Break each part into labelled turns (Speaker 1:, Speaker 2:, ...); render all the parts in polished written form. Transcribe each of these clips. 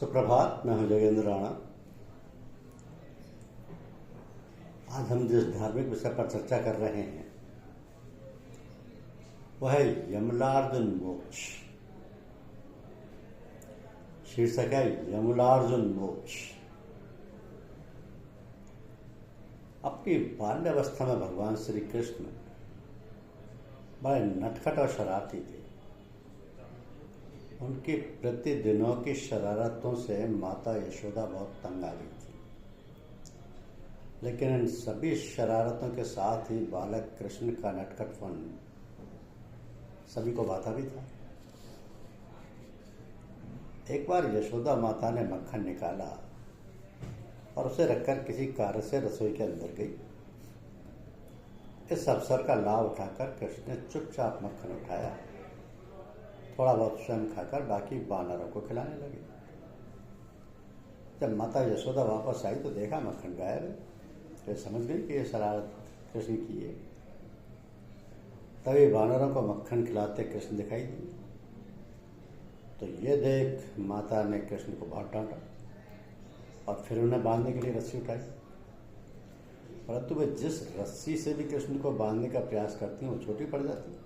Speaker 1: सुप्रभात। मैं हूं जोगेंद्र राणा। आज हम जिस धार्मिक विषय पर चर्चा कर रहे हैं वह है यमलार्जुन मोक्ष। शीर्षक है यमलार्जुन मोक्ष। अपनी बाल्यावस्था में भगवान श्री कृष्ण बड़े नटखट और शरारती थे। उनकी प्रतिदिनों की शरारतों से माता यशोदा बहुत तंग आ गई थी, लेकिन इन सभी शरारतों के साथ ही बालक कृष्ण का नटखटपन सभी को भाता भी था। एक बार यशोदा माता ने मक्खन निकाला और उसे रखकर किसी कार्य से रसोई के अंदर गई। इस अवसर का लाभ उठाकर कृष्ण ने चुपचाप मक्खन उठाया, थोड़ा बहुत स्वयं खाकर बाकी वानरों को खिलाने लगे। जब माता यशोदा वापस आई तो देखा मक्खन गायब है। वे समझ गई कि ये शरारत कृष्ण की है। तभी वानरों को मक्खन खिलाते कृष्ण दिखाई दिए। तो ये देख माता ने कृष्ण को बहुत डांटा और फिर उन्हें बांधने के लिए रस्सी उठाई, परंतु वे जिस रस्सी से भी कृष्ण को बांधने का प्रयास करती हैं वो छोटी पड़ जाती।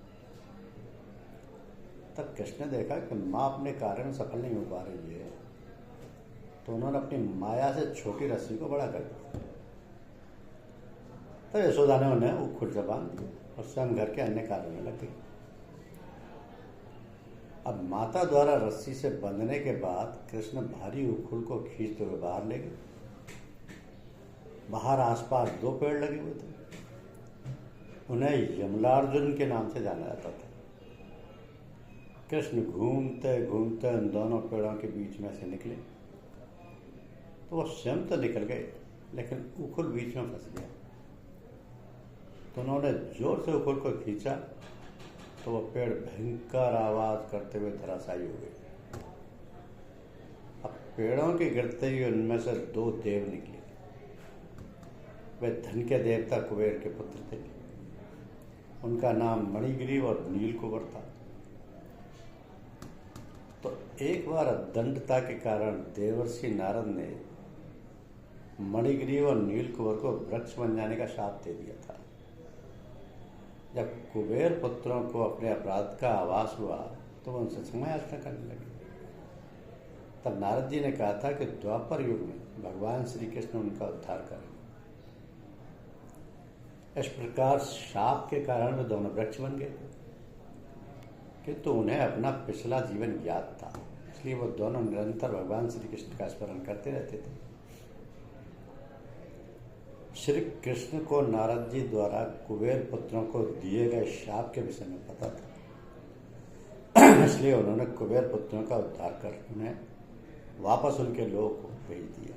Speaker 1: तब कृष्ण ने देखा कि माँ अपने कार्य में सफल नहीं हो पा रही है, तो उन्होंने अपनी माया से छोटी रस्सी को बड़ा कर दिया। तो यशोदा ने उन्हें उखुल से बांध दिया और स्वयं घर के अन्य कार्यों में लग गई। अब माता द्वारा रस्सी से बंधने के बाद कृष्ण भारी उखुल को खींचते हुए बाहर ले गए। बाहर आसपास 2 पेड़ लगे हुए थे। उन्हें यमलार्जुन के नाम से जाना जाता था। कृष्ण घूमते घूमते उन दोनों पेड़ों के बीच में से निकले तो वो स्वयं तो निकल गए, लेकिन उखुल बीच में फंस गया। तो उन्होंने जोर से उखुल को खींचा तो वो पेड़ भयंकर आवाज करते हुए धराशायी हो गए। अब पेड़ों के गिरते ही उनमें से 2 देव निकले। वे धन के देवता कुबेर के पुत्र थे। उनका नाम मणिग्रीव और नीलकुबर था। तो एक बार दंडता के कारण देवर्षि नारद ने मणिग्रीव और नीलकुबर को वृक्ष बन जाने का शाप दे दिया था। जब कुबेर पुत्रों को अपने अपराध का आभास हुआ तो वो उनसे क्षमा याचना करने लगे। तब नारद जी ने कहा था कि द्वापर युग में भगवान श्री कृष्ण उनका उद्धार करेंगे। इस प्रकार शाप के कारण वे दोनों वृक्ष बन गए, किंतु उन्हें अपना पिछला जीवन याद था, इसलिए वो दोनों निरंतर भगवान श्री कृष्ण का स्मरण करते रहते थे। श्री कृष्ण को नारद जी द्वारा कुबेर पुत्रों को दिए गए शाप के विषय में पता था, इसलिए उन्होंने कुबेर पुत्रों का उद्धार कर उन्हें वापस उनके लोक को भेज दिया।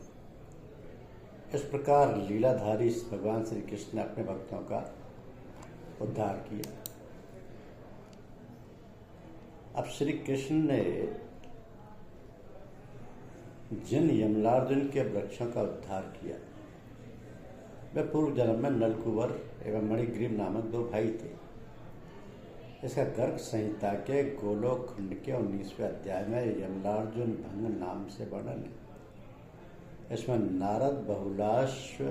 Speaker 1: इस प्रकार लीलाधारी भगवान श्री कृष्ण ने अपने भक्तों का उद्धार किया। अब श्री कृष्ण ने जिन यमलार्जुन के वृक्षों का उद्धार किया वे पूर्व जन्म में नलकुबर एवं मणिग्रीव नामक 2 भाई थे। इसका गर्ग संहिता के गोलोक खंड के 19वें अध्याय में यमलार्जुन भंग नाम से वर्णन है। इसमें नारद बहुलाश्व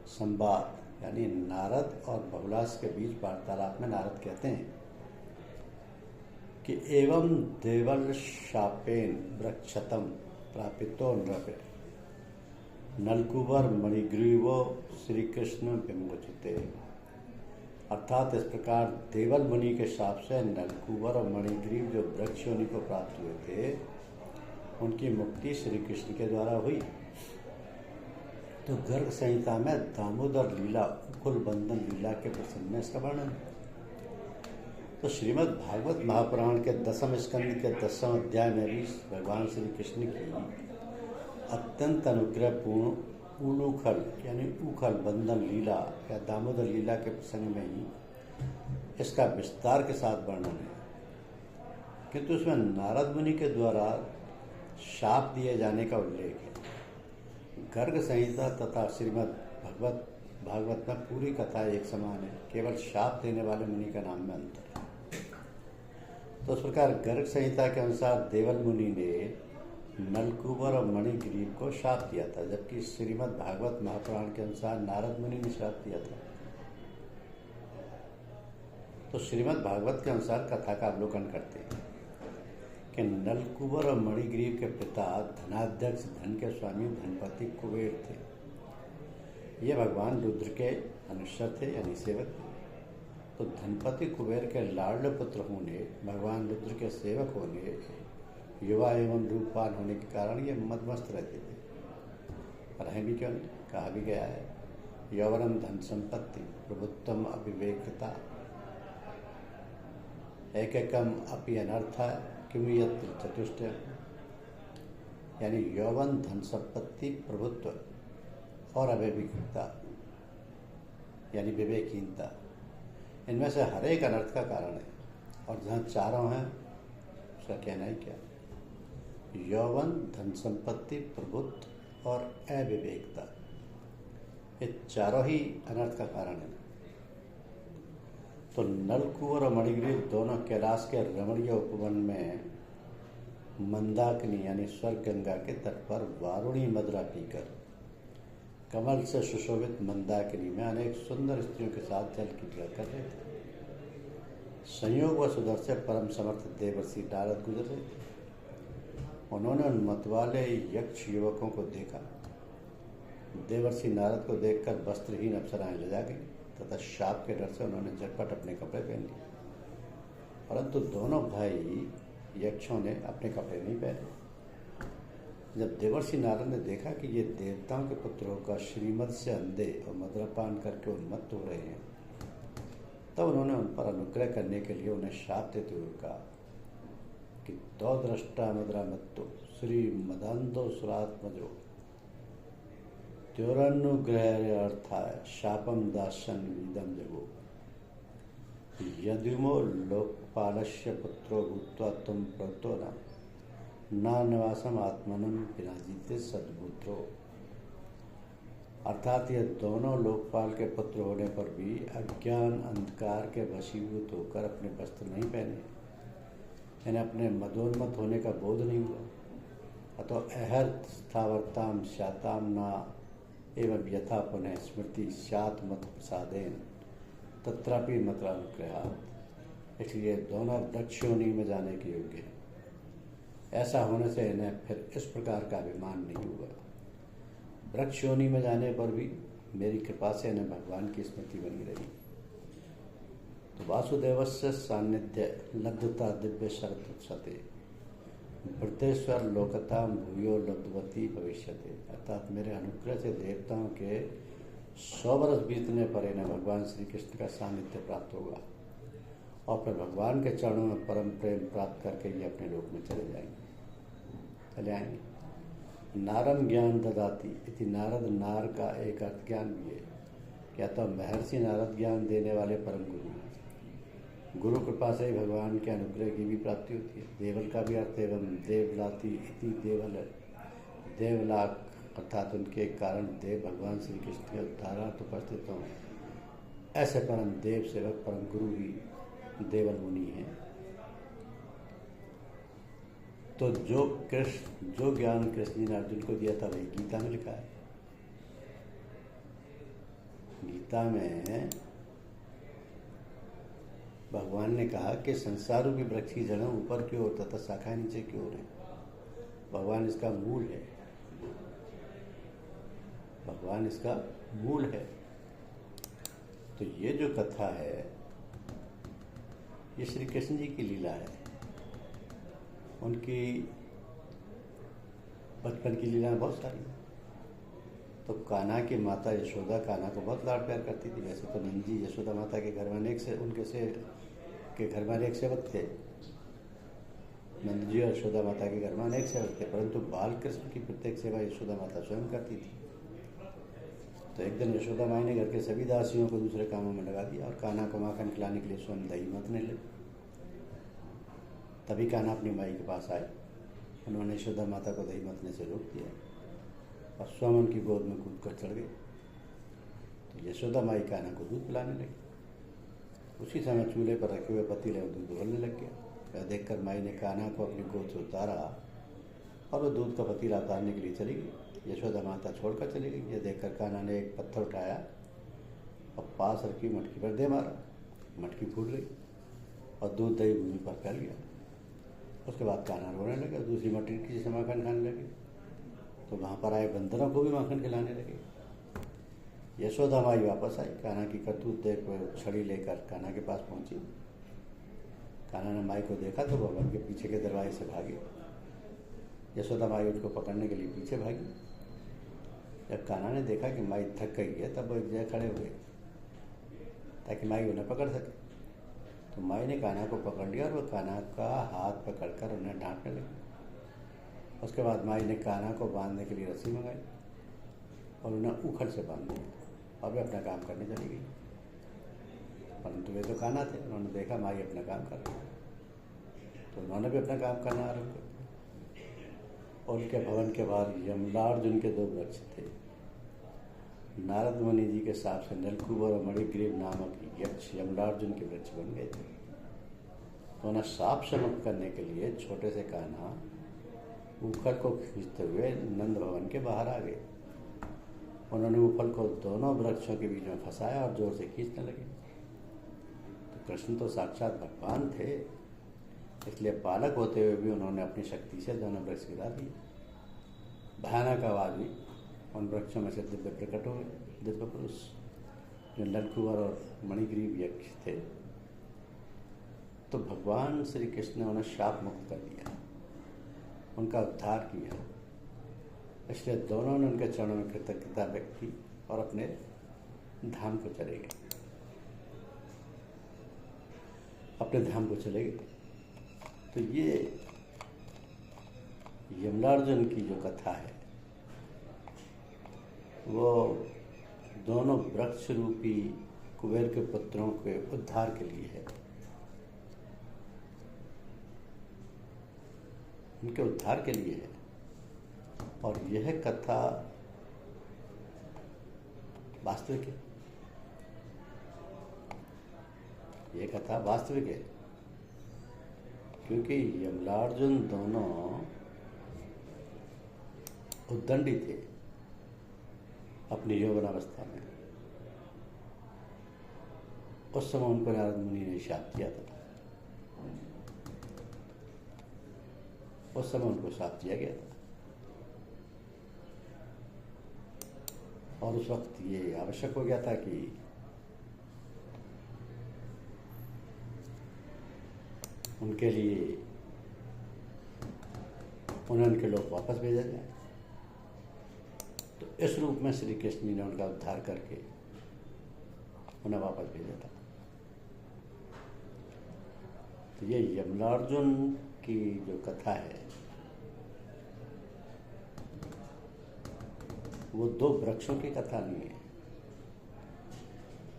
Speaker 1: संवाद यानी नारद और बहुलाश के बीच वार्तालाप में नारद कहते हैं कि एवं देवल शापेन वृक्षतम प्रापितो नृप नलकुबर मणिग्रीवो श्री कृष्ण विमोचिते। अर्थात इस प्रकार देवल मुनि के शाप से नलकुबर और मणिग्रीव जो वृक्ष योनि को प्राप्त हुए थे उनकी मुक्ति श्री कृष्ण के द्वारा हुई। तो गर्ग संहिता में दामोदर लीला उकुल बंधन लीला के प्रसंग में इसका वर्णन है। तो श्रीमद् भागवत महापुराण के 10वें स्कंद के 10वें अध्याय में भी भगवान श्री कृष्ण की अत्यंत अनुग्रहपूर्ण उलूखल यानी उखल बंधन लीला या दामोदर लीला के प्रसंग में ही इसका विस्तार के साथ वर्णन है, किंतु उसमें नारद मुनि के द्वारा शाप दिए जाने का उल्लेख है। गर्ग संहिता तथा श्रीमद् भागवत में पूरी कथा एक समान है, केवल शाप देने वाले मुनि का नाम में अंतर है। तो उस प्रकार गर्ग संहिता के अनुसार देवल मुनि ने नलकूबर और मणिग्रीव को शाप दिया था, जबकि श्रीमद् भागवत महापुराण के अनुसार नारद मुनि ने शाप दिया था। तो श्रीमद् भागवत के अनुसार कथा का अवलोकन करते हैं कि नलकूबर और मणिग्रीव के पिता धनाध्यक्ष, धन के स्वामी धनपति कुबेर थे। ये भगवान रुद्र के अनुचर थे, यानी सेवक थे। तो धनपति कुबेर के लाडले पुत्र होने, भगवान रुद्र के सेवक होने, युवा एवं रूपवान होने के कारण ये मदमस्त रहते थे। रहें भी क्यों नहीं, कहा भी गया है, यौवनम धन संपत्ति प्रभुत्वम अविवेकता एकैकम अपि अनर्था किमियत चतुष्ट, यानी यौवन, धन संपत्ति, प्रभुत्व और अविवेकता यानी विवेकहीनता, इनमें से हर एक अनर्थ का कारण है। और जहाँ चारों हैं उसका कहना ही क्या, यौवन, धन संपत्ति, प्रभुत्व और अविवेकता, ये चारों ही अनर्थ का कारण है। तो नलकूबर और मणिग्रीव दोनों कैलाश के रमणीय उपवन में मंदाकिनी यानी स्वर्ग गंगा के तट पर वारुणी मदिरा पीकर कमल से सुशोभित मंदाकिनी में अनेक सुंदर स्त्रियों के साथ जल की क्रीड़ा कर रहे थे। संयोग व सुधर से परम समर्थ देवर्षि नारद गुजर रहे थे। उन्होंने उन मतवाले यक्ष युवकों को देखा। देवर्षि नारद को देखकर वस्त्रहीन अप्सराएं ले जा गई तथा शाप के डर से उन्होंने झटपट अपने कपड़े पहन लिए, परंतु दोनों भाई यक्षों ने अपने कपड़े नहीं पहने। जब देवर्षि नारद ने देखा कि ये देवताओं के पुत्र होकर श्रीमद से अंधे और मदिरापान करके उन्मत्त हो रहे हैं, तब उन्होंने उन पर अनुग्रह करने के लिए उन्हें शाप देते हुए कहा कि दो दृष्टा मदिरा मत्तो श्री मदांधो सुरात्मजो त्योरनुग्रह अर्थाय शापम दासन विदम जगो यदुमो लोकपालस्य पुत्रो भूत्वा तुम प्रतो न निवासम आत्मनम विराजिते सद्बुद्धो। अर्थात ये दोनों लोकपाल के पुत्र होने पर भी अज्ञान अंधकार के वशीभूत होकर अपने वस्त्र नहीं पहने, इन्हें अपने मदोन्मत होने का बोध नहीं हुआ। अतः अहर्त स्थावरताम शाताम ना एवं यथा पुनः स्मृति स्यात् मत प्रसादेन तत्रापि मतरानुग्रहात्, इसलिए दोनों दक्षयोनि में जाने के योग्य है। ऐसा होने से इन्हें फिर इस प्रकार का अभिमान नहीं हुआ। वृक्षयोनि में जाने पर भी मेरी कृपा से इन्हें भगवान की स्मृति बनी रही। तो वासुदेवस्य सान्निध्य लब्धता दिव्य शरत उत्सते वृद्धेश्वर लोकताम भूयो लब्धवती भविष्यते। अर्थात मेरे अनुग्रह से देवताओं के 100 वर्ष बीतने पर इन्हें भगवान श्री कृष्ण का सानिध्य प्राप्त होगा और फिर भगवान के चरणों में परम प्रेम प्राप्त करके ये अपने लोक में चले आएंगे। नारम ज्ञान ददाती इति नारद नार का एक अर्थ ज्ञान भी है, क्या तो महर्षि नारद ज्ञान देने वाले परम गुरु हैं। गुरु कृपा से ही भगवान के अनुग्रह की भी प्राप्ति होती है। देवल का भी अर्थ एवं देवलाती इति देवल, देवलाक अर्थात उनके कारण देव भगवान श्री कृष्ण के उद्धारार्थ उपस्थित हों। ऐसे परम देव सेवक परम गुरु ही देवल मुनि हैं। तो जो ज्ञान कृष्ण जी ने अर्जुन को दिया था वही गीता में लिखा है। गीता में भगवान ने कहा कि संसार रूपी वृक्ष की जड़ें ऊपर की ओर तथा शाखाएं नीचे की ओर है। भगवान इसका मूल है, भगवान इसका मूल है। तो ये जो कथा है ये श्री कृष्ण जी की लीला है। उनकी बचपन की लीलाएं बहुत सारी हैं। तो कान्हा की माता यशोदा कान्हा को बहुत लाड प्यार करती थी। वैसे तो नंद जी यशोदा माता के घर में अनेक सेवक थे। नंद जी और यशोदा माता के घर में अनेक सेवक थे, परंतु बाल कृष्ण की प्रत्येक सेवा यशोदा माता स्वयं करती थी। तो एक दिन यशोदा माई ने घर के सभी दासियों को दूसरे कामों में लगा दिया और कान्हा को माखन खिलाने के लिए स्वयं दही मतने लगे। तभी कान्हा अपनी माई के पास आए। उन्होंने यशोदा माता को दही मतने से रोक दिया और स्वयं उनकी गोद में कूद कर चढ़ गए। तो यशोदा माई कान्हा को दूध पिलाने लगी। उसी समय चूल्हे पर रखे हुए पतीले में दूध उबलने लग गया। वह देखकर माई ने कान्हा को अपनी गोद से उतारा और वो दूध का पतीला उतारने के लिए चली गई। यशोदा माता छोड़कर चली गई। ये देखकर कान्हा ने एक पत्थर उठाया और पास रखी मटकी पर दे मारा। मटकी फूट गई और दूध दही भूमि पर फैल गया। उसके बाद कान्हा रोने लगे और दूसरी मटकी से माखन खाने लगे। तो वहाँ पर आए बंदरों को भी माखन खिलाने लगे। यशोदा माई वापस आई। कान्हा की करतूत देख छड़ी लेकर कान्हा के पास पहुंची। कान्हा ने माई को देखा तो वो उनके पीछे के दरवाजे से भागी। यशोदा माई उनको पकड़ने के लिए पीछे भागी। जब कान्हा ने देखा कि माई थक गई है तब वो एक जगह खड़े हुए ताकि माई उन्हें पकड़ सके। तो माई ने कान्हा को पकड़ लिया और वो कान्हा का हाथ पकड़कर उन्हें ढांकने लगी। उसके बाद माई ने कान्हा को बांधने के लिए रस्सी मंगाई और उन्हें उखड़ से बांध दिया और वे अपना काम करने चली गई। परंतु वे तो कान्हा थे, उन्होंने देखा माई अपना काम कर रही तो उन्होंने भी अपना काम करना आरम्भ कर दिया। और उनके भवन के बाहर यमलार्जुन के 2 वृक्ष थे। नारद मुनि जी के साथ से नीलकुबर और मणिग्रीव नामक यक्ष यमलार्जुन के वृक्ष बन गए थे। तो उन्हें साप से मुक्त करने के लिए छोटे से कान्हा उखल को खींचते हुए नंद भवन के बाहर आ गए। उन्होंने उखल को दोनों वृक्षों के बीच में फंसाया और जोर से खींचने लगे। तो कृष्ण तो साक्षात भगवान थे, इसलिए बालक होते हुए भी उन्होंने अपनी शक्ति से दोनों वृक्ष गिरा दिए। भयानक आवाज हुई। उन वृक्षों में से दिव्य प्रकट हो गए दिव्य पुरुष जो नीलकुबर और मणिग्रीव यक्ष थे। तो भगवान श्री कृष्ण ने उन्हें शाप मुक्त कर दिया, उनका उद्धार किया। इसलिए दोनों ने उनके चरणों में कृतज्ञता व्यक्त की और अपने धाम को चले गए। तो ये यमलार्जुन की जो कथा है वो दोनों वृक्ष रूपी कुबेर के पुत्रों के उद्धार के लिए है। उनके उद्धार के लिए है। और यह कथा वास्तविक है। यह कथा वास्तविक है क्योंकि यमलार्जुन दोनों उद्दंडी थे अपनी यौवनावस्था में। उस समय उनको नारद मुनि ने शाप दिया था। उस समय उनको शाप दिया गया था और उस वक्त ये आवश्यक हो गया था कि उनके लिए उन्हें उनके लोग वापस भेजा जाए। तो इस रूप में श्री कृष्ण ने उनका उद्धार करके उन्हें वापस भेजा था। तो ये यमलार्जुन की जो कथा है वो 2 वृक्षों की कथा नहीं है।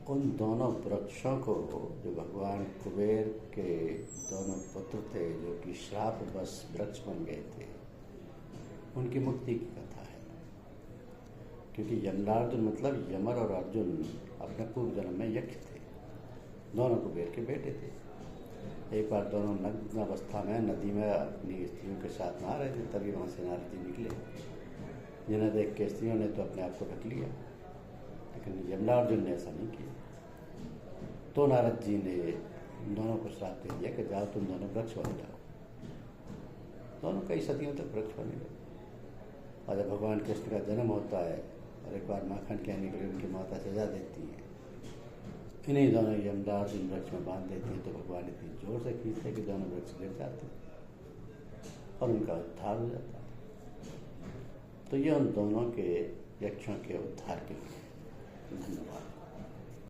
Speaker 1: उन दोनों वृक्षों को जो भगवान कुबेर के दोनों पुत्र थे जो कि श्राप बस वृक्ष बन गए थे, उनकी मुक्ति की कथा है। क्योंकि यमलार्जुन मतलब यमर और अर्जुन अपने पूर्व जन्म में यक्ष थे। दोनों कुबेर के बेटे थे। एक बार दोनों नग्न अवस्था में नदी में अपनी स्त्रियों के साथ नहा रहे थे, तभी वहाँ से नारद जी निकले, जिन्हें देख के स्त्रियों ने तो अपने आप को ढक लिया, लेकिन यमलार्जुन ने ऐसा नहीं किया। तो नारद जी ने दोनों को श्राप दे दिया कि जाओ तुम दोनों वृक्ष बन जाओ। दोनों कई सदियों तक वृक्ष बने गए। और जब भगवान कृष्ण का जन्म होता है और एक बार माखन कहने के लिए उनकी माता सजा देती है, इन्हीं दोनों यमलार्जुन वृक्ष में बांध देती हैं, तो भगवान इतनी जोर से खींचते कि दोनों वृक्ष गिर जाते और उनका उद्धार हो जाता है। तो ये उन दोनों के यक्षों के उद्धार के लिए धन्यवाद।